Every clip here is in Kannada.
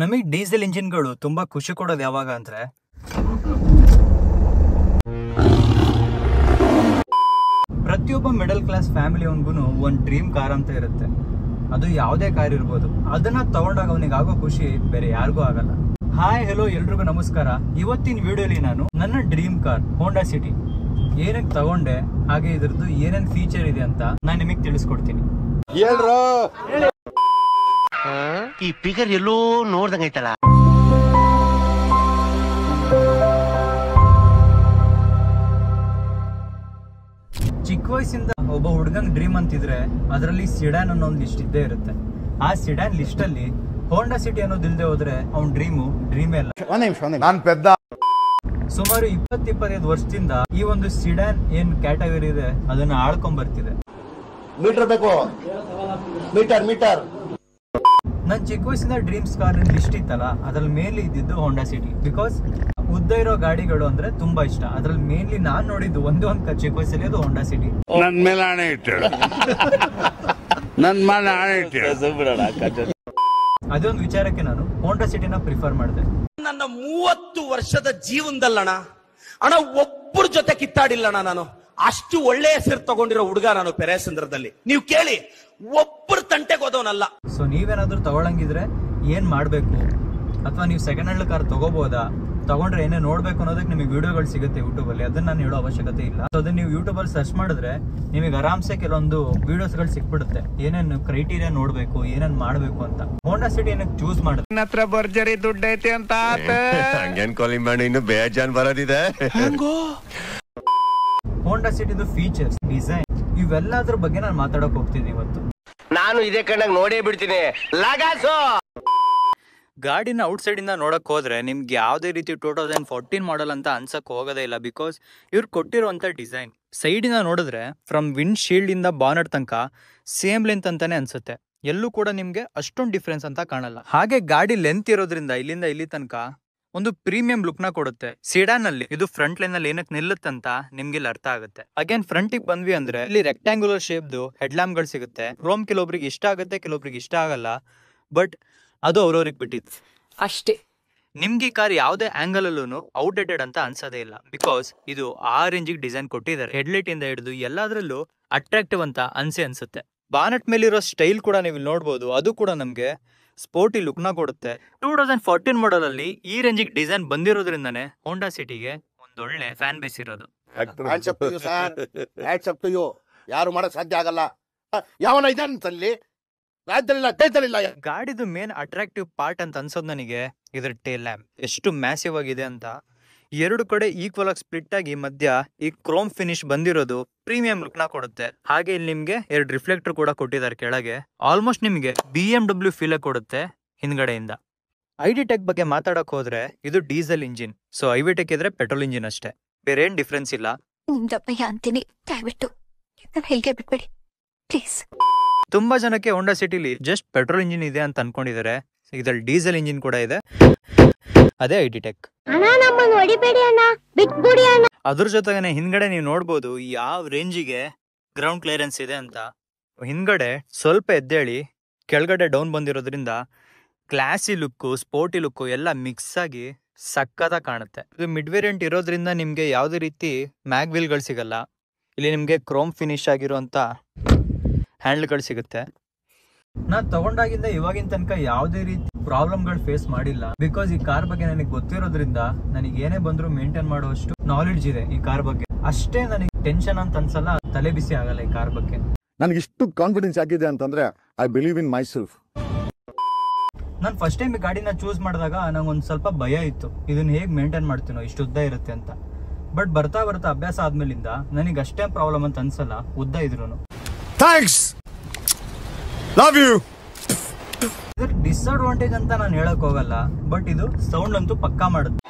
ನಮಗೆ ಡೀಸೆಲ್ ಇಂಜಿನ್ಗಳು ತುಂಬಾ ಖುಷಿ ಕೊಡೋದು ಯಾವಾಗ ಅಂದ್ರೆ ಪ್ರತಿಯೊಬ್ಬ ಮಿಡಲ್ ಕ್ಲಾಸ್ ಫ್ಯಾಮಿಲಿ ಅವನಿಗೂ ಒಂದು ಡ್ರೀಮ್ ಕಾರ್ ಅಂತ ಇರುತ್ತೆ. ಅದು ಯಾವುದೇ ಕಾರ್ ಇರ್ಬೋದು. ಅದನ್ನ ತಗೊಂಡಾಗ ಅವನಿಗೆ ಆಗೋ ಖುಷಿ ಬೇರೆ ಯಾರಿಗೂ ಆಗಲ್ಲ. ಹಾಯ್ ಹೆಲೋ ಎಲ್ರಿಗೂ ನಮಸ್ಕಾರ. ಇವತ್ತಿನ ವಿಡಿಯೋಲಿ ನಾನು ನನ್ನ ಡ್ರೀಮ್ ಕಾರ್ ಹೋಂಡಾ ಸಿಟಿ ಏನಕ್ಕೆ ತಗೊಂಡೆ, ಹಾಗೆ ಇದ್ರದ್ದು ಏನೇನ್ ಫೀಚರ್ ಇದೆ ಅಂತ ನಾನು ನಿಮಗೆ ತಿಳಿಸ್ಕೊಡ್ತೀನಿ. ಈ ಫಿಗರ್ ಎಲ್ಲೋ ನೋಡ್ದಂಗೈತಲ್ಲ. ಚಿಕ್ಕ ವಯಸ್ಸಿಂದ ಒಬ್ಬ ಹುಡುಗಂಗ್ ಡ್ರೀಮ್ ಅಂತಿದ್ರೆ ಅದರಲ್ಲಿ ಸಿಡಾನ್ ಅನ್ನೋ ಒಂದು ಲಿಸ್ಟ್ ಇದ್ದೇ ಇರುತ್ತೆ. ಆ ಸಿಡಾನ್ ಲಿಸ್ಟ್ ಅಲ್ಲಿ ಹೋಂಡಾ ಸಿಟಿ ಅನ್ನೋದಿಲ್ದೆ ಹೋದ್ರೆ ಅವ್ನ ಡ್ರೀಮೇ ಅಲ್ಲ. ಸುಮಾರು 20-25 ವರ್ಷದಿಂದ ಈ ಒಂದು ಸಿಡಾನ್ ಏನ್ ಕ್ಯಾಟಗರಿ ಇದೆ ಅದನ್ನ ಆಳ್ಕೊಂಡ್ ಬರ್ತಿದೆ. ನನ್ ಚಿಕ್ಕ ವಯಸ್ಸಿನ ಡ್ರೀಮ್ಸ್ ಕಾರ್ ಲಿಸ್ಟ್ ಇತ್ತಲ್ಲ, ಅದ್ರಲ್ಲಿ ಮೇನ್ಲಿ ಇದ್ದಿದ್ದು ಹೋಂಡಾ ಸಿಟಿ. ಬಿಕಾಸ್ ಉದ್ದ ಇರೋ ಗಾಡಿಗಳು ಅಂದ್ರೆ ತುಂಬಾ ಇಷ್ಟ. ಅದ್ರಲ್ಲಿ ಮೇನ್ಲಿ ನಾನ್ ನೋಡಿದ್ದು ಒಂದೇ ಒಂದು ಚಿಕ್ಕ ವಯಸ್ಸಲ್ಲಿ ಅದು ಹೋಂಡಾ ಸಿಟಿ. ಅದೊಂದು ವಿಚಾರಕ್ಕೆ ನಾನು ಹೋಂಡಾ ಸಿಟಿನ ಪ್ರಿಫರ್ ಮಾಡಿದೆ. ನನ್ನ 30 ವರ್ಷದ ಜೀವನದಲ್ಲಣ್ಣ ಒಬ್ಬರ ಜೊತೆ ಕಿತ್ತಾಡಿಲ್ಲಣ್ಣ. ನಾನು ಅಷ್ಟು ಒಳ್ಳೆ ಹೆಸರು ತಗೊಂಡಿರೋ ಹುಡುಗ ನಾನು ಪೆರೇಸಂದ್ರದಲ್ಲಿ. ನೀವು ಕೇಳಿ, ಒಬ್ಬರು ತಂಟೆಗೆ ಹೋದವನಲ್ಲ. ಸೊ ನೀವೇನಾದ್ರೂ ತಗೊಳಂಗಿದ್ರೆ ಏನ್ ಮಾಡ್ಬೇಕು, ಅಥವಾ ನೀವು ಸೆಕೆಂಡ್ ಹ್ಯಾಂಡ್ ಕಾರ್ ತಗೋಬಹುದಾ, ತಗೊಂಡ್ರೆ ಏನೇ ನೋಡ್ಬೇಕು ಅನ್ನೋದಕ್ಕೆ ನಿಮಗೆ ವಿಡಿಯೋಗಳು ಸಿಗುತ್ತೆ ಯೂಟ್ಯೂಬ್ ಅಲ್ಲಿ. ಅದನ್ನ ನಾನು ಹೇಳೋ ಅವಶ್ಯಕತೆ ಇಲ್ಲ. ಅದನ್ನ ನೀವು ಯೂಟ್ಯೂಬ್ ಅಲ್ಲಿ ಸರ್ಚ್ ಮಾಡಿದ್ರೆ ನಿಮಗೆ ಆರಾಮ್ಸೆ ಕೆಲವೊಂದು ವಿಡಿಯೋಸ್ ಗಳು ಸಿಕ್ಬಿಡುತ್ತೆ. ಏನೇನು ಕ್ರೈಟೀರಿಯಾ ನೋಡ್ಬೇಕು, ಏನೇನ್ ಮಾಡ್ಬೇಕು ಅಂತ. ಹೋಂಡಾ ಸಿಟಿ ಏನಕ್ಕೆ ಚೂಸ್ ಮಾಡಿದ್ರೆ ನನ್ನ ಹತ್ರ ಭರ್ಜರಿ ದುಡ್ಡು ಐತೆ ಅಂತ ಹಂಗೇನ್ ಕಾಲಿಂಗ್ ಮಾಡಿ ಇನ್ನು ಬೇಜಾನ್ ಬರೋದಿದೆ. ಹೋಂಡಾ ಸಿಟಿದು ಫೀಚರ್ಸ್, ಡಿಸೈನ್, ಇವೆಲ್ಲದ್ರ ಬಗ್ಗೆ ನಾನು ಮಾತಾಡಕ್ ಹೋಗ್ತೀನಿ ಇವತ್ತು. ನಾನು ಇದೇ ಕಣ್ಣಾಗ ನೋಡೇ ಬಿಡ್ತೀನಿ. ಗಾಡಿನ ಔಟ್ ಸೈಡ್ ಇಂದ ನೋಡಕ್ ಹೋದ್ರೆ ನಿಮ್ಗೆ ಯಾವುದೇ ರೀತಿ 2014 ಮಾಡೆಲ್ ಅಂತ ಅನ್ಸಕ್ ಹೋಗೋದೇ ಇಲ್ಲ. ಬಿಕಾಸ್ ಇವ್ರು ಕೊಟ್ಟಿರುವಂತ ಡಿಸೈನ್ ಸೈಡಿನ ನೋಡಿದ್ರೆ ಫ್ರಮ್ ವಿಂಡ್ ಶೀಲ್ಡ್ ಇಂದ ಬಾನಟ್ ತನಕ ಸೇಮ್ ಲೆಂತ್ ಅಂತಾನೆ ಅನ್ಸುತ್ತೆ. ಎಲ್ಲೂ ಕೂಡ ನಿಮ್ಗೆ ಅಷ್ಟೊಂದು ಡಿಫ್ರೆನ್ಸ್ ಅಂತ ಕಾಣಲ್ಲ. ಹಾಗೆ ಗಾಡಿ ಲೆಂತ್ ಇರೋದ್ರಿಂದ ಇಲ್ಲಿಂದ ಇಲ್ಲಿ ತನಕ ಒಂದು ಪ್ರೀಮಿಯಂ ಲುಕ್ ನ ಕೊಡುತ್ತೆ. ಸಿಡಾನ್ ಅಲ್ಲಿ ಇದು ಫ್ರಂಟ್ ಲೈನ್ ಅಲ್ಲಿ ಏನಕ್ಕೆ ನಿಲ್ಲುತ್ತಂತ ನಿಮ್ಗೆ ಇಲ್ಲಿ ಅರ್ಥ ಆಗುತ್ತೆ. ಅಗೇನ್ ಫ್ರಂಟಿಗೆ ಬಂದ್ವಿ ಅಂದ್ರೆ ಇಲ್ಲಿ ರೆಕ್ಟಾಂಗ್ಯುಲರ್ ಶೇಪ್ದು ಹೆಡ್ ಲ್ಯಾಂಪ್ ಗಳು ಸಿಗುತ್ತೆ. ಕ್ರೋಮ್ ಕೆಲವೊಬ್ರಿಗೆ ಇಷ್ಟ ಆಗುತ್ತೆ, ಕೆಲವೊಬ್ರಿಗೆ ಇಷ್ಟ ಆಗಲ್ಲ. ಬಟ್ ಅದು ಅವ್ರವ್ರಿಗೆ ಬಿಟ್ಟಿತ್ತು ಅಷ್ಟೇ. ನಿಮ್ಗೆ ಈ ಕಾರ್ ಯಾವುದೇ ಆಂಗಲ್ ಅಲ್ಲೂ ಔಟ್ಡೇಟೆಡ್ ಅಂತ ಅನ್ಸೋದೇ ಇಲ್ಲ. ಬಿಕಾಸ್ ಇದು ಆ ರೇಂಜಿಗೆ ಡಿಸೈನ್ ಕೊಟ್ಟಿದ್ದಾರೆ. ಹೆಡ್ಲೈಟ್ ಇಂದ ಹಿಡಿದು ಎಲ್ಲಾದ್ರಲ್ಲೂ ಅಟ್ರಾಕ್ಟಿವ್ ಅಂತ ಅನ್ಸುತ್ತೆ. ಬಾನಟ್ ಮೇಲಿರೋ ಸ್ಟೈಲ್ ಕೂಡ ನೀವು ನೋಡ್ಬೋದು. ಅದು ಕೂಡ ನಮ್ಗೆ ಸ್ಪೋರ್ಟಿ ಲುಕ್ ನ ಕೊಡುತ್ತೆ. 2014 ಮಾಡೆಲ್ ಅಲ್ಲಿ ಈ ರೇಂಜಿಗೆ ಡಿಸೈನ್ ಬಂದಿರೋದ್ರಿಂದಾನೆ ಹೋಂಡಾ ಸಿಟಿಗೆ ಒಂದೊಳ್ಳೆ ಫ್ಯಾನ್ ಬೇಸ್ ಇರೋದು. ಯಾರು ಮಾಡಕ್ ಸಾಧ್ಯ ಆಗಲ್ಲ. ಯಾವನ ಇದಲ್ಲಿ ಗಾಡಿದು ಮೇನ್ ಅಟ್ರಾಕ್ಟಿವ್ ಪಾರ್ಟ್ ಅಂತ ಅನ್ಸೋದು ನನಗೆ ಇದ್ರ ಟೇಲ್ ಲ್ಯಾಂಪ್. ಎಷ್ಟು ಮ್ಯಾಸಿವ್ ಆಗಿದೆ ಅಂತ. ಎರಡು ಕಡೆ ಈಕ್ವಲ್ ಆಗಿ ಸ್ಪ್ಲಿಟ್ ಆಗಿ ಮಧ್ಯ ಈ ಕ್ರೋಮ್ ಫಿನಿಶ್ ಬಂದಿರೋದು ಪ್ರೀಮಿಯಂ ಲುಕ್ ನ ಕೊಡುತ್ತೆ. ಹಾಗೆ ಇಲ್ಲಿ ನಿಮ್ಗೆ 2 ರಿಫ್ಲೆಕ್ಟರ್ ಕೂಡ ಕೊಟ್ಟಿದ್ದಾರೆ ಕೆಳಗೆ. ಆಲ್ಮೋಸ್ಟ್ ನಿಮ್ಗೆ BMW ಫೀಲ್ ಕೊಡುತ್ತೆ ಹಿಂದ್ಗಡೆಯಿಂದ. ID.Tech ಬಗ್ಗೆ ಮಾತಾಡಕ್ ಹೋದ್ರೆ ಇದು ಡೀಸೆಲ್ ಇಂಜಿನ್. ಸೊ ID.Tech ಇದ್ರೆ ಪೆಟ್ರೋಲ್ ಇಂಜಿನ್ ಅಷ್ಟೇ, ಬೇರೆ ಏನ್ ಡಿಫ್ರೆನ್ಸ್ ಇಲ್ಲ. ಅಂತೀನಿ, ದಯವಿಟ್ಟು ಹೇಳಿಕೆ ಬಿಟ್ಬೇಡಿ ಪ್ಲೀಸ್. ತುಂಬಾ ಜನಕ್ಕೆ ಹೋಂಡಾ ಸಿಟಿಲಿ ಜಸ್ಟ್ ಪೆಟ್ರೋಲ್ ಇಂಜಿನ್ ಇದೆ ಅಂತ ಅನ್ಕೊಂಡಿದ್ದಾರೆ. ಇದ್ರಲ್ಲಿ ಡೀಸೆಲ್ ಇಂಜಿನ್ ಕೂಡ ಇದೆ, ಅದೇ ID.Tech. ಅದ್ರ ಜೊತೆಗೆ ಹಿಂದ್ಗಡೆ ನೀವು ನೋಡ್ಬೋದು ಯಾವ ರೇಂಜಿಗೆ ಗ್ರೌಂಡ್ ಕ್ಲಿಯರೆನ್ಸ್ ಇದೆ ಅಂತ. ಹಿಂದ್ಗಡೆ ಸ್ವಲ್ಪ ಎದ್ದೇಳಿ ಕೆಳಗಡೆ ಡೌನ್ ಬಂದಿರೋದ್ರಿಂದ ಕ್ಲಾಸಿ ಲುಕ್ಕು, ಸ್ಪೋರ್ಟಿ ಲುಕ್ಕು ಎಲ್ಲ ಮಿಕ್ಸ್ ಆಗಿ ಸಕ್ಕತ್ತಾಗಿ ಕಾಣುತ್ತೆ. ಇದು ಮಿಡ್ ವೇರಿಯಂಟ್ ಇರೋದ್ರಿಂದ ನಿಮ್ಗೆ ಯಾವುದೇ ರೀತಿ ಮ್ಯಾಗ್ ವೀಲ್ಗಳು ಸಿಗಲ್ಲ. ಇಲ್ಲಿ ನಿಮ್ಗೆ ಕ್ರೋಮ್ ಫಿನಿಶ್ ಆಗಿರುವಂತ ಹ್ಯಾಂಡ್ಲ್ಗಳು ಸಿಗುತ್ತೆ. ನಾನ್ ತಗೊಂಡಾಗಿಂದ ಇವಾಗಿನ ತನಕ ಯಾವುದೇ ರೀತಿ ಪ್ರಾಬ್ಲಮ್ಗಳು ಫೇಸ್ ಮಾಡಿಲ್ಲ. ಬಿಕಾಸ್ ಈ ಕಾರ್ ಬಗ್ಗೆ ನನಗೆ ಗೊತ್ತಿರೋದ್ರಿಂದ ನನಗೆ ಏನೇ ಬಂದ್ರು ಮೇಂಟೈನ್ ಮಾಡುವಷ್ಟು ನಾಲೆಡ್ಜ್ ಇದೆ ಈ ಕಾರ್ ಬಗ್ಗೆ. ಅಷ್ಟೇ ನನಗೆ ಟೆನ್ಷನ್ ಅಂತ ಅನ್ಸಲ್ಲ, ತಲೆ ಬಿಸಿ ಆಗಲ್ಲ ಈ ಕಾರ್ ಬಗ್ಗೆ. ನನಗೆ ಇಷ್ಟು ಕಾನ್ಫಿಡೆನ್ಸ್ ಆಗಿದೆ ಅಂತಂದ್ರೆ I believe in my self. ನಾನು ಫಸ್ಟ್ ಟೈಮ್ ಈ ಗಾಡಿನ ಚೂಸ್ ಮಾಡಿದಾಗ ನಂಗೊಂದು ಸ್ವಲ್ಪ ಭಯ ಇತ್ತು, ಇದನ್ನ ಹೇಗೆ ಮೇಂಟೈನ್ ಮಾಡ್ತೀನೋ, ಇಷ್ಟು ಉದ್ದ ಇರುತ್ತೆ ಅಂತ. ಬಟ್ ಬರ್ತಾ ಬರ್ತಾ ಅಭ್ಯಾಸ ಆದ್ಮೇಲಿಂದ ನನಗೆ ಅಷ್ಟೇ ಪ್ರಾಬ್ಲಮ್ ಅಂತ ಅನ್ಸಲ್ಲ, ಉದ್ದ ಇದ್ರು. Thanks, love you. ಇದರ ಡಿಸ್ಅಡ್ವಾಂಟೇಜ್ ಅಂತ ನಾನು ಹೇಳಕ್ ಹೋಗಲ್ಲ, ಬಟ್ ಇದು ಸೌಂಡ್ ಅಂತೂ ಪಕ್ಕಾ ಮಾಡುತ್ತೆ.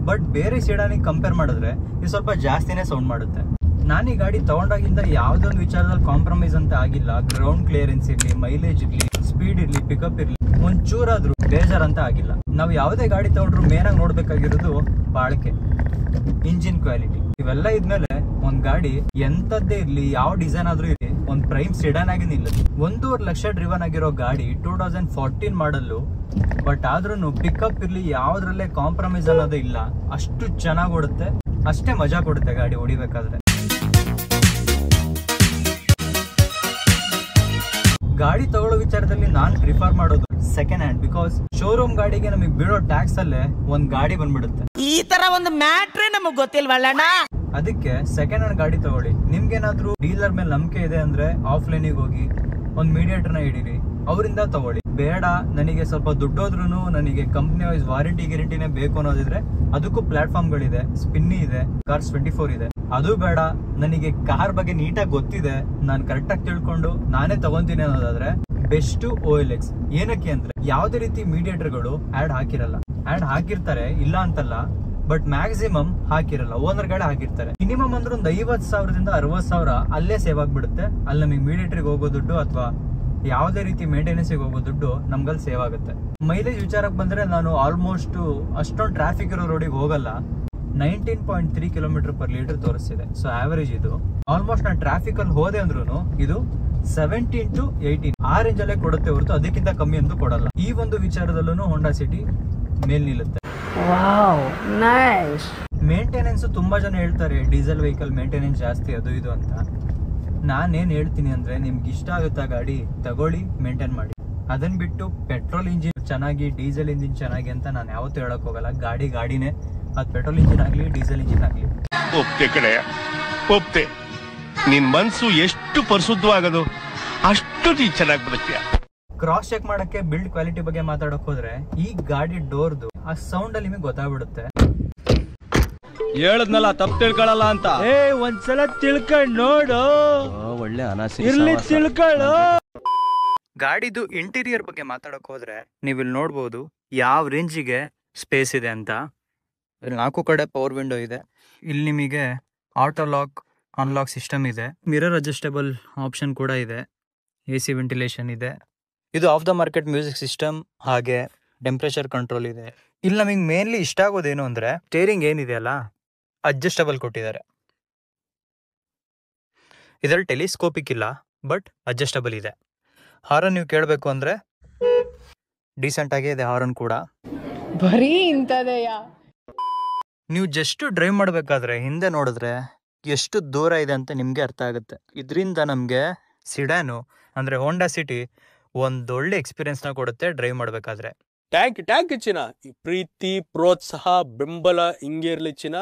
ಬಟ್ ಬೇರೆ ಸೆಡಾನಿಗೆ ಕಂಪೇರ್ ಮಾಡಿದ್ರೆ ಇದು ಸ್ವಲ್ಪ ಜಾಸ್ತಿನೇ ಸೌಂಡ್ ಮಾಡುತ್ತೆ. ನಾನು ಈ ಗಾಡಿ ತಗೊಂಡಾಗಿಂದ ಯಾವ್ದೊಂದು ವಿಚಾರದಲ್ಲಿ ಕಾಂಪ್ರಮೈಸ್ ಅಂತ ಆಗಿಲ್ಲ. ಗ್ರೌಂಡ್ ಕ್ಲಿಯರೆನ್ಸ್ ಇರ್ಲಿ, ಮೈಲೇಜ್ ಇರ್ಲಿ, ಸ್ಪೀಡ್ ಇರ್ಲಿ, ಪಿಕಪ್ ಇರ್ಲಿ, ಒಂಚೂರಾದ್ರೂ ಬೇಜಾರಂತ ಆಗಿಲ್ಲ. ನಾವು ಯಾವುದೇ ಗಾಡಿ ತಗೊಂಡ್ರು ಮೇನ್ ಆಗಿ ನೋಡ್ಬೇಕಾಗಿರೋದು ಬಾಳಿಕೆ, ಇಂಜಿನ್ ಕ್ವಾಲಿಟಿ. ಇವೆಲ್ಲ ಇದ್ಮೇಲೆ ಒಂದ್ ಗಾಡಿ ಎಂತದ್ದೇ ಇರ್ಲಿ, ಯಾವ ಡಿಸೈನ್ ಆದ್ರೂ ಇರ್ಲಿ, ಒಂದ್ ಪ್ರೈಮ್ ಸೆಡನ್ ಆಗಿ ನಿಲ್ಲದು. 1.5 ಲಕ್ಷ ಡ್ರಿವನ್ ಆಗಿರೋ ಗಾಡಿ 2014 ಮಾಡಲ್ಲು. ಬಟ್ ಆದ್ರೂ ಪಿಕಪ್ ಇರ್ಲಿ, ಯಾವ್ದ್ರಲ್ಲೇ ಕಾಂಪ್ರಮೈಸ್ ಅನ್ನೋದು ಇಲ್ಲ. ಅಷ್ಟು ಚೆನ್ನಾಗಿ ಓಡುತ್ತೆ, ಅಷ್ಟೇ ಮಜಾ ಕೊಡುತ್ತೆ ಗಾಡಿ ಹೊಡಿಬೇಕಾದ್ರೆ. ಗಾಡಿ ತಗೊಳ್ಳೋ ವಿಚಾರದಲ್ಲಿ ನಾನ್ ಪ್ರಿಫರ್ ಮಾಡೋದು ಸೆಕೆಂಡ್ ಹ್ಯಾಂಡ್. ಬಿಕಾಸ್ ಶೋರೂಮ್ ಗಾಡಿಗೆ ನಮಗೆ ಬೀಳೋ ಟ್ಯಾಕ್ಸ್ ಅಲ್ಲೇ ಒಂದ್ ಗಾಡಿ ಬಂದ್ಬಿಡುತ್ತೆ. ಈ ತರ ಒಂದು ಮ್ಯಾಟ್ರೇ ನಮಗ್ ಗೊತ್ತಿಲ್ವಲ್ಲಣ್ಣ. ಅದಕ್ಕೆ ಸೆಕೆಂಡ್ ಹ್ಯಾಂಡ್ ಗಾಡಿ ತಗೊಳ್ಳಿ. ನಿಮ್ಗೇನಾದ್ರೂ ಡೀಲರ್ ಮೇಲೆ ನಂಬಿಕೆ ಇದೆ ಅಂದ್ರೆ ಆಫ್ಲೈನಿಗೆ ಹೋಗಿ ಒಂದ್ ಮೀಡಿಯೇಟರ್ನ ಹಿಡೀರಿ, ಅವರಿಂದ ತಗೊಳ್ಳಿ. ಬೇಡ ನನಗೆ ಸ್ವಲ್ಪ ದುಡ್ಡೋದ್ರೂ ನನಗೆ ಕಂಪ್ನಿ ವೈಸ್ ವಾರಂಟಿ ಗ್ಯಾರಂಟಿನೇ ಬೇಕು ಅನ್ನೋದಿದ್ರೆ ಅದಕ್ಕೂ ಪ್ಲಾಟ್ಫಾರ್ಮ್ ಗಳಿದೆ. ಸ್ಪಿನ್ನಿ ಇದೆ, ಕಾರ್ಸ್ 24 ಇದೆ. ಅದು ಬೇಡ ನನಗೆ ಕಾರ್ ಬಗ್ಗೆ ನೀಟಾಗಿ ಗೊತ್ತಿದೆ, ನಾನು ಕರೆಕ್ಟ್ ಆಗಿ ತಿಳ್ಕೊಂಡು ನಾನೇ ತಗೊಂತೀನಿ ಅನ್ನೋದಾದ್ರೆ ಬೆಸ್ಟ್ OLX. ಏನಕ್ಕೆ ಅಂದ್ರೆ ಯಾವ್ದೇ ರೀತಿ ಮೀಡಿಯೇಟರ್ಗಳು ಆಡ್ ಹಾಕಿರಲ್ಲ. ಆಡ್ ಹಾಕಿರ್ತಾರೆ, ಇಲ್ಲ ಅಂತಲ್ಲ, ಬಟ್ ಮ್ಯಾಕ್ಸಿಮಮ್ ಹಾಕಿರಲ್ಲ. ಓನರ್ ಗಾಡಿ ಹಾಕಿರ್ತಾರೆ. ಮಿನಿಮಮ್ ಅಂದ್ರೆ ಒಂದು 50,000ದಿಂದ 60,000 ಅಲ್ಲೇ ಸೇವ್ ಆಗ್ಬಿಡುತ್ತೆ. ಅಲ್ಲಿ ನಮಗೆ ಮೀಡಿಯೇಟರ್ಗೆ ಹೋಗೋ ದುಡ್ಡು ಅಥವಾ ಯಾವುದೇ ರೀತಿ ಮೇಂಟೆನೆನ್ಸ್ ಹೋಗೋ ದುಡ್ಡು ನಮ್ಗಲ್ಲಿ ಸೇವ್ ಆಗುತ್ತೆ. ಮೈಲೇಜ್ ವಿಚಾರಕ್ಕೆ ಬಂದ್ರೆ ನಾನು ಆಲ್ಮೋಸ್ಟ್ ಅಷ್ಟೊಂದು ಟ್ರಾಫಿಕ್ ಇರೋ ರೋಡಿಗೆ ಹೋಗಲ್ಲ. 19.3 km/ಲೀಟರ್ ತೋರಿಸ್ತಿದೆ. ಸೊ ಆವರೇಜ್ ಇದು. ಆಲ್ಮೋಸ್ಟ್ ನಾನು ಟ್ರಾಫಿಕ್ ಅಲ್ಲಿ ಹೋದೆ ಅಂದ್ರೂ ಇದು 17 to 18 ಆ ರೇಂಜ್ ಅಲ್ಲೇ ಕೊಡುತ್ತೆ ಹೊರತು ಅದಕ್ಕಿಂತ ಕಮ್ಮಿ ಅಂತೂ ಕೊಡಲ್ಲ. ಈ ಒಂದು ವಿಚಾರದಲ್ಲೂ ಹೋಂಡಾ ಸಿಟಿ ಮೇಲ್ ನಿಲ್ಲುತ್ತೆ. ಮೇಂಟೆನೆನ್ಸ್ ತುಂಬಾ ಜನ ಹೇಳ್ತಾರೆ ಡೀಸೆಲ್ ವೆಹಿಕಲ್ ಮೇಂಟೆನೆನ್ಸ್ ಜಾಸ್ತಿ ಅದು ಇದು ಅಂತ. ನಾನೇನ್ ಹೇಳ್ತೀನಿ ಅಂದ್ರೆ ನಿಮ್ಗೆ ಇಷ್ಟ ಆಗುತ್ತಾ ಗಾಡಿ ತಗೊಳ್ಳಿ, ಮೇಂಟೈನ್ ಮಾಡಿ. ಅದನ್ ಬಿಟ್ಟು ಪೆಟ್ರೋಲ್ ಇಂಜಿನ್ ಚೆನ್ನಾಗಿ, ಡೀಸೆಲ್ ಇಂಜಿನ್ ಚೆನ್ನಾಗಿ ಅಂತ ನಾನು ಯಾವತ್ತೂ ಹೇಳಕ್ ಹೋಗಲ್ಲ. ಗಾಡಿ ಗಾಡಿನೇ, ಅದು ಪೆಟ್ರೋಲ್ ಇಂಜಿನ್ ಆಗ್ಲಿ, ಡೀಸೆಲ್ ಇಂಜಿನ್ ಆಗ್ಲಿ. ಒಪ್ತೆ ಕಡೆ ಒಪ್ತೆ. ನಿನ್ ಮನ್ಸು ಎಷ್ಟು ಪರಿಶುದ್ಧವಾಗದು ಅಷ್ಟು ನೀ ಚೆನ್ನಾಗಿ ಬದುಕ್ತೀಯ. ಕ್ರಾಸ್ ಚೆಕ್ ಮಾಡಕ್ಕೆ ಬಿಲ್ಡ್ ಕ್ವಾಲಿಟಿ ಬಗ್ಗೆ ಮಾತಾಡಕ್ ಹೋದ್ರೆ ಈ ಗಾಡಿ ಡೋರ್ದು ಆ ಸೌಂಡ್ ಅಲ್ಲಿ ನಿಮಗೆ ಗೊತ್ತಾಗ್ಬಿಡುತ್ತೆ. ಹೇಳದ್ನಲ್ಲ ತಪ್ಪು ತಿಳ್ಕೊಳ್ಳಲ್ಲ ಅಂತ. ಒಂದ್ಸಲ ತಿಳ್ಕೊಂಡ್ ನೋಡು, ಒಳ್ಳೆ ಇರ್ಲಿ ತಿಳ್ಕೊಳ್ಳು. ಗಾಡಿದು ಇಂಟೀರಿಯರ್ ಬಗ್ಗೆ ಮಾತಾಡಕ್ ಹೋದ್ರೆ ನೀವು ಇಲ್ಲಿ ನೋಡ್ಬೋದು ಯಾವ ರೇಂಜಿಗೆ ಸ್ಪೇಸ್ ಇದೆ ಅಂತ. ಇಲ್ಲಿ 4 ಕಡೆ ಪವರ್ ವಿಂಡೋ ಇದೆ. ಇಲ್ಲಿ ನಿಮಗೆ ಆಟೋ ಲಾಕ್ ಅನ್ಲಾಕ್ ಸಿಸ್ಟಮ್ ಇದೆ. ಮಿರರ್ ಅಡ್ಜಸ್ಟಬಲ್ ಆಪ್ಷನ್ ಕೂಡ ಇದೆ. AC ವೆಂಟಿಲೇಷನ್ ಇದೆ. ಇದು of the market music system, ಹಾಗೆ ಟೆಂಪ್ರೇಚರ್ ಕಂಟ್ರೋಲ್ ಇದೆ. ಇಲ್ಲಿ ನಮಗೆ ಮೇನ್ಲಿ ಇಷ್ಟ ಆಗೋದೇನು ಅಂದ್ರೆ ಸ್ಟೇರಿಂಗ್ ಏನಿದೆ ಅಲ್ಲ, ಅಡ್ಜಸ್ಟಬಲ್ ಕೊಟ್ಟಿದ್ದಾರೆ. ಇದರಲ್ಲಿ ಟೆಲಿಸ್ಕೋಪಿಕ್ ಇಲ್ಲ, ಬಟ್ ಅಡ್ಜಸ್ಟಬಲ್ ಇದೆ. ಹಾರನ್ ನೀವು ಕೇಳಬೇಕು ಅಂದ್ರೆ ಡೀಸೆಂಟ್ ಆಗೇ ಇದೆ ಹಾರನ್ ಕೂಡ. ಬರೀ ಇಂಥದೆಯ. ನೀವು ಜಸ್ಟ್ ಡ್ರೈವ್ ಮಾಡಬೇಕಾದ್ರೆ ಹಿಂದೆ ನೋಡಿದ್ರೆ ಎಷ್ಟು ದೂರ ಇದೆ ಅಂತ ನಿಮ್ಗೆ ಅರ್ಥ ಆಗುತ್ತೆ. ಇದರಿಂದ ನಮಗೆ ಸಿಡಾನು ಅಂದ್ರೆ ಹೋಂಡಾ ಸಿಟಿ ಒಂದೊಳ್ಳೆ ಎಕ್ಸ್ಪೀರಿಯನ್ಸ್ನ ಕೊಡುತ್ತೆ ಡ್ರೈವ್ ಮಾಡಬೇಕಾದ್ರೆ. ಟ್ಯಾಂಕ್ ಚಿನ್ನ, ಈ ಪ್ರೀತಿ ಪ್ರೋತ್ಸಾಹ ಬೆಂಬಲ ಹಿಂಗೆ ಇರ್ಲಿ ಚಿನ್ನ,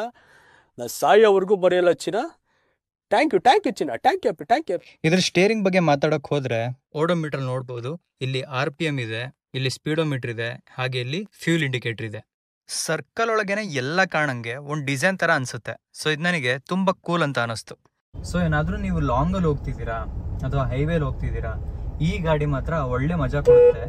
ನಾ ಸಾಯೋವರೆಗೂ ಬರೆಯಲ್ಲ ಚಿನ್ನ. ಥ್ಯಾಂಕ್ ಯು ಚಿನ್ನ, ಥ್ಯಾಂಕ್ ಯು. ಇದ್ರ ಸ್ಟೇರಿಂಗ್ ಬಗ್ಗೆ ಮಾತಾಡಕ್ ಹೋದ್ರೆ ಓಡೋಮೀಟರ್ ನೋಡ್ಬೋದು. ಇಲ್ಲಿ RPM ಇದೆ, ಇಲ್ಲಿ ಸ್ಪೀಡೋಮೀಟರ್ ಇದೆ, ಹಾಗೆ ಇಲ್ಲಿ ಫ್ಯೂಲ್ ಇಂಡಿಕೇಟರ್ ಇದೆ. ಸರ್ಕಲ್ ಒಳಗೇನೆ ಎಲ್ಲ ಕಾಣಂಗೆ ಒಂದು ಡಿಸೈನ್ ತರ ಅನ್ಸುತ್ತೆ. ಸೊ ಇದು ನನಗೆ ತುಂಬಾ ಕೂಲ್ ಅಂತ ಅನಿಸ್ತು. ಸೊ ಏನಾದ್ರೂ ನೀವು ಲಾಂಗ್ ಅಲ್ಲಿ ಹೋಗ್ತಿದ್ದೀರಾ ಅಥವಾ ಹೈವೇಲಿ ಹೋಗ್ತಿದ್ದೀರಾ, ಈ ಗಾಡಿ ಮಾತ್ರ ಒಳ್ಳೆ ಮಜಾ ಕೊಡುತ್ತೆ.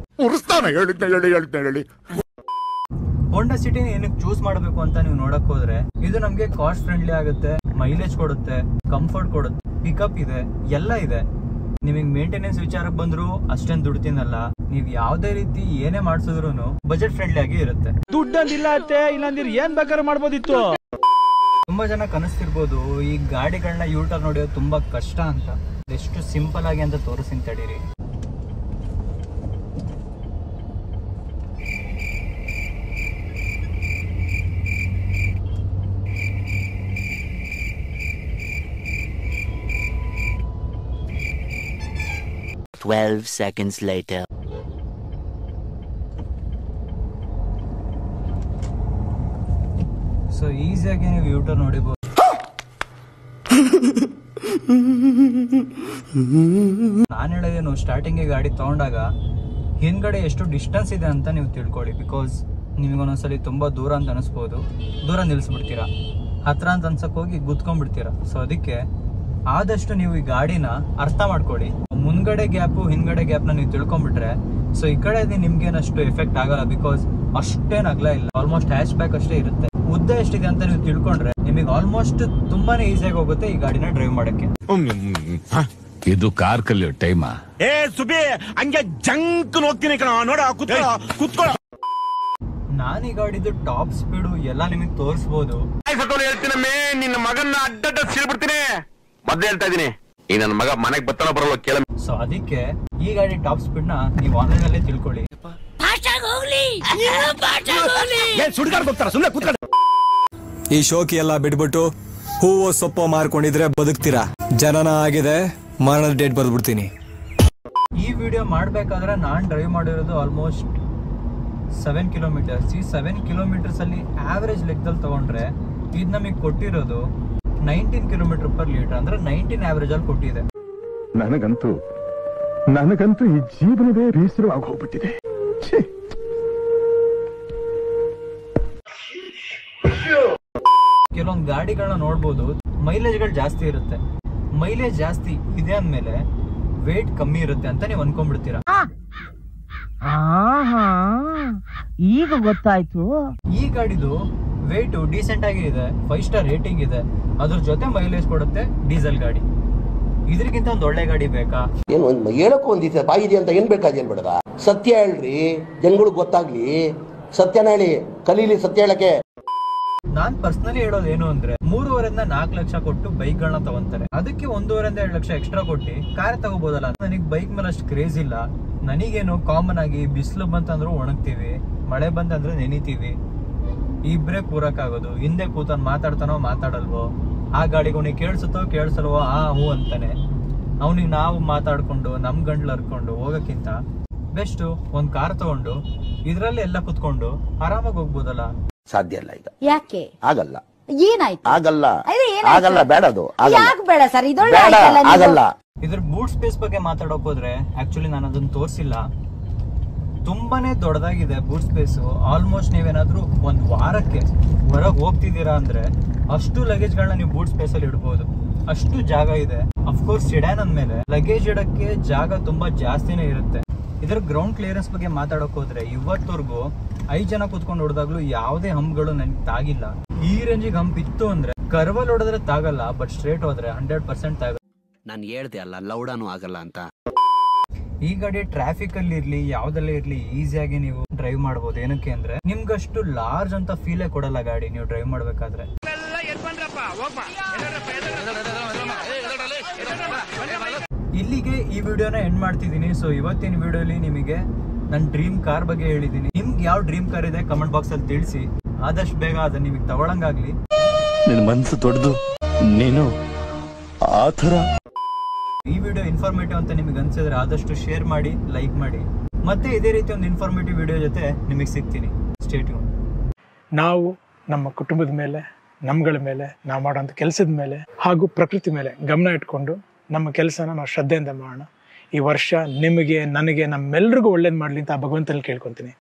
ಹೋಂಡಾ ಸಿಟಿನ ಏನಕ್ಕೆ ಚೂಸ್ ಮಾಡಬೇಕು ಅಂತ ನೀವು ನೋಡಕ್ ಹೋದ್ರೆ ಇದು ನಮ್ಗೆ ಕಾಸ್ಟ್ ಫ್ರೆಂಡ್ಲಿ ಆಗುತ್ತೆ, ಮೈಲೇಜ್ ಕೊಡುತ್ತೆ, ಕಂಫರ್ಟ್ ಕೊಡುತ್ತೆ, ಪಿಕಪ್ ಇದೆ, ಎಲ್ಲ ಇದೆ. ನಿಮಗೆ ಮೇಂಟೆನೆನ್ಸ್ ವಿಚಾರಕ್ಕೆ ಬಂದ್ರು ಅಷ್ಟೇನ್ ದುಡ್ಡು ತಿನ್ನಲ್ಲ. ನೀವ್ ಯಾವ್ದೇ ರೀತಿ ಏನೇ ಮಾಡ್ಸಿದ್ರು ಬಜೆಟ್ ಫ್ರೆಂಡ್ಲಿ ಆಗಿ ಇರುತ್ತೆ. ದುಡ್ಡಂದಿಲ್ಲ ಅತ್ತೆ, ಇಲ್ಲಾಂದ್ರೆ ಏನ್ ಬೇಕಾದ್ರೂ ಮಾಡ್ಬೋದಿತ್ತು. ತುಂಬಾ ಜನ ಕನಸ್ತಿರ್ಬೋದು ಈ ಗಾಡಿಗಳನ್ನ ಯೂಟರ್ನ್ ನೋಡಿಯೋದು ತುಂಬಾ ಕಷ್ಟ ಅಂತ. ಎಷ್ಟು ಸಿಂಪಲ್ ಆಗಿ ಅಂತ ತೋರಿಸ್ತೀನಿ ತಡೀರಿ. seconds later. ಸೊ ಈಸಿಯಾಗಿ ನೀವು ಯೂಟರ್ನ್ ನೋಡಿಬಹುದು. ನಾನು ಹೇಳೋದೇನು, ಸ್ಟಾರ್ಟಿಂಗ್ ಗಾಡಿ ತಗೊಂಡಾಗ ಹಿಂದ್ಗಡೆ ಎಷ್ಟು ಡಿಸ್ಟೆನ್ಸ್ ಇದೆ ಅಂತ ನೀವು ತಿಳ್ಕೊಳ್ಳಿ. ಬಿಕಾಸ್ ನಿಮ್ಗೊಂದೊಂದ್ಸಲಿ ತುಂಬಾ ದೂರ ಅಂತ ಅನಿಸ್ಬೋದು, ದೂರ ನಿಲ್ಸ್ಬಿಡ್ತೀರಾ, ಹತ್ರ ಅಂತ ಅನ್ಸಕ್ ಹೋಗಿ ಗುದ್ಕೊಂಡ್ಬಿಡ್ತೀರಾ. ಸೊ ಅದಕ್ಕೆ ಆದಷ್ಟು ನೀವು ಈ ಗಾಡಿನ ಅರ್ಥ ಮಾಡ್ಕೊಳ್ಳಿ. ಮುಂದ್ಗಡೆ ಗ್ಯಾಪು ಹಿಂದ್ಗಡೆ ಗ್ಯಾಪ್ನ ನೀವು ತಿಳ್ಕೊಂಡ್ಬಿಟ್ರೆ ಸೊ ಈ ಕಡೆ ನಿಮ್ಗೇನಷ್ಟು ಎಫೆಕ್ಟ್ ಆಗಲ್ಲ. ಬಿಕಾಸ್ ಅಷ್ಟೇನ್ ಅಗಲ ಇಲ್ಲ, ಆಲ್ಮೋಸ್ಟ್ ಹ್ಯಾಚ್ ಬ್ಯಾಕ್ ಅಷ್ಟೇ ಇರುತ್ತೆ. ಉದ್ದ ಎಷ್ಟಿದೆ ಅಂತ ನೀವು ತಿಳ್ಕೊಂಡ್ರೆ ನಿಮಗೆ ಆಲ್ಮೋಸ್ಟ್ ತುಂಬಾನೇ ಈಸಿಯಾಗಿ ಹೋಗುತ್ತೆ ಈ ಗಾಡಿನ ಡ್ರೈವ್ ಮಾಡಕ್ಕೆ. ಇದು ಕಾರ್ ಕಲಿಯೋ ಟೈಮಾ? ಏ ಸುಬಿ ಹಂಗೆ ಜಂಕ್ ಹೋಗ್ತೀನಿ ಕಣ, ನೋಡ ಕುತ್ಕೊಳ್ಳ. ನಾನು ಈ ಗಾಡಿದು ಟಾಪ್ ಸ್ಪೀಡು ಎಲ್ಲ ನಿಮಗೆ ತೋರಿಸಬಹುದು. ಹೇಳ್ತೀನಮ್ಮೆ, ನಿನ್ನ ಮಗನ್ನ ಅಡ್ಡ ಸಿಡ್ಬಿಡ್ತೀನಿ. ಮೊದ್ಲೇ ಹೇಳ್ತಾ ಇದೀನಿ, ಈ ನನ್ನ ಮಗ ಮನೆಗೆ ಬತ್ತನ ಬರಲ್ಲ ಕೇಳ. ಸೊ ಅದಕ್ಕೆ ಈ ಗಾಡಿ ಟಾಪ್ ಸ್ಪೀಡ್ ನ ನೀವು ಆನ್ಲೈನ್ ಅಲ್ಲೇ ತಿಳ್ಕೊಳ್ಳಿ. ಈ ಶೋಕಿ ಎಲ್ಲ ಬಿಟ್ಬಿಟ್ಟು ಹೂವು ಸೊಪ್ಪು ಮಾರ್ಕೊಂಡಿದ್ರೆ ಬದುಕ್ತೀರಾ? ಜನನ ಆಗಿದೆ, ಮರಣದ ಡೇಟ್ ಬರ್ದ್ಬಿಡ್ತೀನಿ. ಈ ವಿಡಿಯೋ ಮಾಡ್ಬೇಕಾದ್ರೆ ನಾನ್ ಡ್ರೈವ್ ಮಾಡಿರೋದು ಆಲ್ಮೋಸ್ಟ್ 7 ಕಿಲೋಮೀಟರ್ಸ್. ಈ 7 ಕಿಲೋಮೀಟರ್ಸ್ ಅಲ್ಲಿ ಆವರೇಜ್ ಲೆಕ್ಕದಲ್ಲಿ ತಗೊಂಡ್ರೆ ಇದು ನಮಗೆ ಕೊಟ್ಟಿರೋದು 19 ಕಿಲೋಮೀಟರ್ ಪರ್ ಲೀಟರ್, ಅಂದ್ರೆ 19 ಆವರೇಜ್ ಅಲ್ಲಿ ಕೊಟ್ಟಿದೆ. ನನಗಂತೂ ಈ ಜೀವನವೇ ಬೇಸರವಾಗಿ ಹೋಗ್ಬಿಟ್ಟಿದೆ. ಕೆಲವೊಂದು ಗಾಡಿಗಳನ್ನ ನೋಡ್ಬೋದು, ಮೈಲೇಜ್ಗಳು ಜಾಸ್ತಿ ಇರುತ್ತೆ. ಮೈಲೇಜ್ ಜಾಸ್ತಿ ಇದೆ ಅಂದ್ಮೇಲೆ ವೇಟ್ ಕಮ್ಮಿ ಇರುತ್ತೆ ಅಂತ ನೀವು ಅನ್ಕೊಂಡ್ಬಿಡ್ತೀರಾ. ಈಗ ಗೊತ್ತಾಯ್ತು. ಈ ಗಾಡಿದು ವೇಟ್ ಡೀಸೆಂಟ್ ಆಗಿ ಇದೆ, 5 ಸ್ಟಾರ್ ರೇಟಿಂಗ್ ಇದೆ, ಅದ್ರ ಜೊತೆ ಮೈಲೇಜ್ ಕೊಡುತ್ತೆ ಡೀಸೆಲ್ ಗಾಡಿ. ಇದ್ರಿಗಿಂತ ಒಂದು ಒಳ್ಳೆ ಗಾಡಿ ಬೇಕಾ? ಏನು ಹೇಳಕ್ಕೂ ಒಂದಿದೆ ಬಾಯಿದೆ ಅಂತ ಏನ್ ಬೇಕಾದೇನ್ ಬೇಡದ? ಸತ್ಯ ಹೇಳ್ರಿ, ಜನಗಳಿಗೆ ಗೊತ್ತಾಗ್ಲಿ. ಸತ್ಯನ ಹೇಳಿ, ಕಲೀಲಿ ಸತ್ಯ ಹೇಳಕ್ಕೆ. ನಾನ್ ಪರ್ಸನಲಿ ಹೇಳೋದು ಏನು ಅಂದ್ರೆ 3.5 4 ಲಕ್ಷ ಕೊಟ್ಟು ಬೈಕ್ ಗಳನ್ನ ತಗೊಂತಾರೆ. ಅದಕ್ಕೆ 1.5 2 ಲಕ್ಷ ಎಕ್ಸ್ಟ್ರಾ ಕೊಟ್ಟು ಕಾರ್ ತಗೋಬಹುದಲ್ಲ. ನನಗೆ ಬೈಕ್ ಮೇಲೆ ಅಷ್ಟು ಕ್ರೇಜ್ ಇಲ್ಲ. ನನಗೇನು ಕಾಮನ್ ಆಗಿ ಬಿಸಿಲು ಬಂತಂದ್ರೂ ಒಣಗ್ತೀವಿ, ಮಳೆ ಬಂತಂದ್ರೆ ನೆನಿತೀವಿ, ಇಬ್ರೇ ಕೂರಕ್ಕಾಗೋದು. ಹಿಂದೆ ಕೂತನ್ ಮಾತಾಡ್ತಾನೋ ಮಾತಾಡಲ್ವೋ, ಆ ಗಾಡಿಗೆ ಅವನಿಗೆ ಕೇಳಿಸುತ್ತೋ ಕೇಳಿಸಲ್ವೋ, ಹೂ ಅಂತಾನೆ. ಅವನಿಗೆ ನಾವು ಮಾತಾಡ್ಕೊಂಡು ನಮ್ ಗಂಟ್ಲು ಹರ್ಕೊಂಡು ಹೋಗಕ್ಕಿಂತ ಬೆಸ್ಟ್ ಒಂದ್ ಕಾರ್ ತಗೊಂಡು ಇದ್ರಲ್ಲಿ ಎಲ್ಲ ಕುತ್ಕೊಂಡು ಆರಾಮಾಗಿ ಹೋಗ್ಬೋದಲ್ಲ. ಸಾಧ್ಯ ಇಲ್ಲ ಈಗ. ಯಾಕೆ ಆಗಲ್ಲ? ಏನಾಯ್ತು? ಆಗಲ್ಲ, ಆಗಲ್ಲ, ಬೇಡ ಅದು. ಯಾಕೆ ಬೇಡ ಸರ್? ಆಗಲ್ಲ. ಇದ್ರ ಬೂಟ್ ಸ್ಪೇಸ್ ಬಗ್ಗೆ ಮಾತಾಡೋಕ್ ಹೋದ್ರೆ ಆಕ್ಚುಲಿ ನಾನು ಅದನ್ನ ತೋರಿಸಿಲ್ಲ. ತುಂಬಾನೇ ದೊಡ್ಡದಾಗಿದೆ ಬೂಟ್ ಸ್ಪೇಸ್. ಆಲ್ಮೋಸ್ಟ್ ನೀವೇನಾದ್ರೂ ಒಂದ್ ವಾರಕ್ಕೆ ಹೊರಗೆ ಹೋಗ್ತಿದ್ದೀರಾ ಅಂದ್ರೆ ಅಷ್ಟು ಲಗೇಜ್ ಗಳನ್ನ ನೀವು ಬೂಟ್ ಸ್ಪೇಸ್ ಅಲ್ಲಿ ಇಡಬಹುದು, ಅಷ್ಟು ಜಾಗ ಇದೆ. ಅಫ್ಕೋರ್ಸ್ ಸಿಡಾನ್ ಅಂದ್ಮೇಲೆ ಲಗೇಜ್ ಇಡಕ್ಕೆ ಜಾಗ ತುಂಬಾ ಜಾಸ್ತಿನೇ ಇರುತ್ತೆ. ಇದರ ಗ್ರೌಂಡ್ ಕ್ಲಿಯರೆನ್ಸ್ ಬಗ್ಗೆ ಮಾತಾಡೋಕ್ ಹೋದ್ರೆ ಇವತ್ತವರೆಗೂ 5 ಜನ ಕುತ್ಕೊಂಡು ಹೊಡೆದಾಗ್ಲೂ ಯಾವುದೇ ಹಂಪ್ಗಳು ನನಗೆ ತಾಗಿಲ್ಲ. ಈ ರೇಂಜಿಗೆ ಹಂಪ್ ಇತ್ತು ಅಂದ್ರೆ ಕರ್ವಲ್ ಹೊಡೆದ್ರೆ ತಾಗಲ್ಲ, ಬಟ್ ಸ್ಟ್ರೇಟ್ ಹೋದ್ರೆ 100% ತಾಗಲ್ಲ. ನಾನು ಹೇಳ್ದೆ ಅಲ್ಲ, ಲೌಡಾನು ಆಗಲ್ಲ ಅಂತ. ಈ ಗಾಡಿ ಟ್ರಾಫಿಕ್ ಅಲ್ಲಿ ಇರ್ಲಿ ಯಾವ್ದಲ್ಲೇ ಇರ್ಲಿ ಈಸಿಯಾಗಿ ನೀವು ಡ್ರೈವ್ ಮಾಡಬಹುದು. ಏನಕ್ಕೆ ಅಂದ್ರೆ ನಿಮ್ಗಷ್ಟು ಲಾರ್ಜ್ ಅಂತ ಫೀಲೇ ಕೊಡಲ್ಲ ಗಾಡಿ ನೀವು ಡ್ರೈವ್ ಮಾಡ್ಬೇಕಾದ್ರೆ. ಇಲ್ಲಿಗೆ ಈ ವಿಡಿಯೋನ ಎಂಡ್ ಮಾಡ್ತಿದ್ದೀನಿ. ಸೊ ಇವತ್ತಿನ ವಿಡಿಯೋಲಿ ನಿಮಗೆ ನನ್ನ ಡ್ರೀಮ್ ಕಾರ್ ಬಗ್ಗೆ ಹೇಳಿದೀನಿ. ನಿಮ್ಗೆ ಯಾವ ಡ್ರೀಮ್ ಕಾರ್ ಇದೆ ಕಮೆಂಟ್ ಬಾಕ್ಸ್ ಅಲ್ಲಿ ತಿಳಿಸಿ. ಆದಷ್ಟು ಬೇಗ ಅದನ್ನ ನಿಮಗೆ ತಗೊಳಂಗಾಗ್ಲಿ. ನಿನ್ ಮನ್ಸು ದೊಡ್ಡದು, ನೀನು ಆ ಥರ. ಈ ವಿಡಿಯೋ ಇನ್ಫಾರ್ಮೇಟಿವ್ ಅಂತ ನಿಮಗೆ ಅನ್ಸಿದ್ರೆ ಆದಷ್ಟು ಶೇರ್ ಮಾಡಿ, ಲೈಕ್ ಮಾಡಿ. ಮತ್ತೆ ಇದೇ ರೀತಿ ಒಂದು ಇನ್ಫಾರ್ಮೇಟಿವ್ ವಿಡಿಯೋ ಜೊತೆ ನಿಮಗೆ ಸಿಗ್ತೀನಿ. Stay tune. ನಾವು ನಮ್ಮ ಕುಟುಂಬದ ಮೇಲೆ, ನಮ್ಗಳ ಮೇಲೆ, ನಾವು ಮಾಡೋಂಥ ಕೆಲಸದ ಮೇಲೆ ಹಾಗೂ ಪ್ರಕೃತಿ ಮೇಲೆ ಗಮನ ಇಟ್ಕೊಂಡು ನಮ್ಮ ಕೆಲಸನ ನಾವು ಶ್ರದ್ಧೆಯಿಂದ ಮಾಡೋಣ. ಈ ವರ್ಷ ನಿಮಗೆ, ನನಗೆ, ನಮ್ಮೆಲ್ರಿಗೂ ಒಳ್ಳೇದು ಮಾಡಲಿ ಅಂತ ಭಗವಂತನಲ್ಲಿ ಕೇಳ್ಕೊತೀನಿ.